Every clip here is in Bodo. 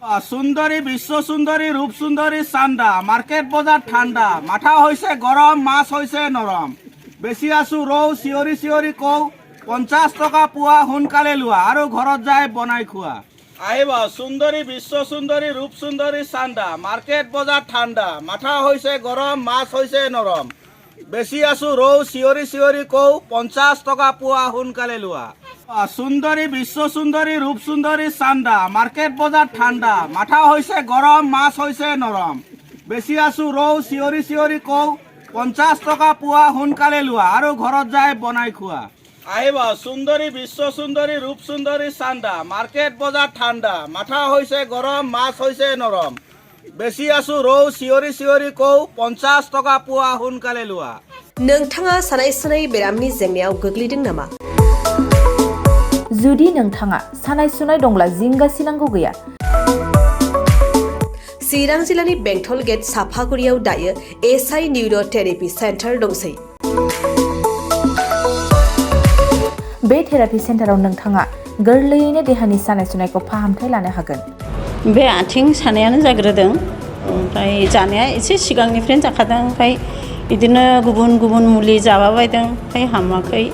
সুন্দরী বিশ্ব সুন্দরী রূপ সুন্দরী চান্দা মার্কেট বজাৰ ঠাণ্ডা মাথা হৈছে গৰম মাছ হৈছে নৰম বেছি আছো ৰৌ চিঞৰি চিঞৰি কওঁ 50 টকা পোৱা সোনকালে লোৱা আৰু ঘৰত যাই বনাই খোৱা আহিবা সুন্দরী বিশ্ব সুন্দরী রূপ সুন্দরী চান্দা মার্কেট বজাৰ ঠাণ্ডা মাথা হৈছে গৰম মাছ হৈছে নৰম বেছি আছো ৰৌ চিঞৰি চিঞৰি কওঁ 50 টকা পোৱা সোনকালে লোৱা সুন্দরী বিশ্ব সুন্দরী রূপ সুন্দরী চান্দা মার্কেট বজাৰ ঠাণ্ডা মাথা হৈছে গৰম মাছ হৈছে নৰম বেছি আছো ৰৌ চিঞৰি চিঞৰি কওঁ 50 টকা পোৱা সোনকালে লোৱা আৰু ঘৰত যাই বনাই খোৱা আহিবা সুন্দরী বিশ্ব সুন্দরী রূপ সুন্দরী চান্দা মার্কেট বজাৰ ঠাণ্ডা মাথা হৈছে গৰম মাছ হৈছে নৰম বেছি আছো ৰৌ চিঞৰি চিঞৰি কওঁ 50 টকা পোৱা সোনকালে লোৱা नोंथाङा सानाय सुनाय बेरामनि जेंनायाव गोग्लैदों नामा? जुदि नोंथाङा सानाय सुनाय दंब्ला जिंगासिनांगौ गैया। चिरां जिल्लानि बेंटल गेट साफागुरियाव दायो एसआइ निउर' थेरापि सेन्टार दंसै। बे थेरापि सेन्टाराव नोंथाङा गोरलैयैनो देहानि सानाय सुनायखौ फाहामथाय लानो हागोन। बे आथिं सानायानो जाग्रोदों ओमफ्राय जानाया एसे सिगांनिफ्रायनो जाखादों ओमफ्राय बिदिनो गुबुन गुबुन मुलि जाबाबायदों ओमफ्राय हामाखै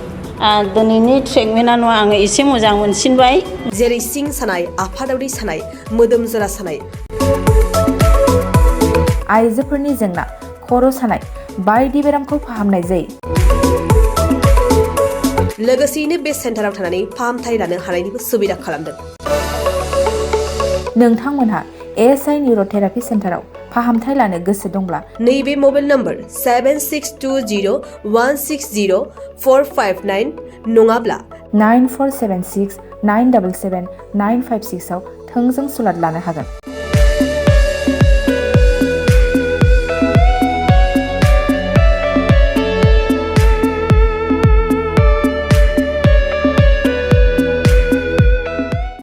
दिनैनि ट्रिटमेन्टआ आङो एसे मोजां मोनसिनबाय जेरै सिं सानाय आफादावरि सानाय मोदोम जरा सानाय आइजोफोरनि जेंना खर' सानाय बायदि बेरामखौ फाहामनाय जायो लोगोसेयैनो बे सेन्टाराव थानानै फाहामथाय लानो हानायनिबो सुबिदा खालामदों नोंथांमोनहा एसआइ निउर' थेरापि सेन्टाराव फाहामथाय लानो गोसो दंब्ला नैबे मबाइल नम्बर 7620160459 नङाब्ला 9476977956 आव थोंजों सुलाद लानो हागोन।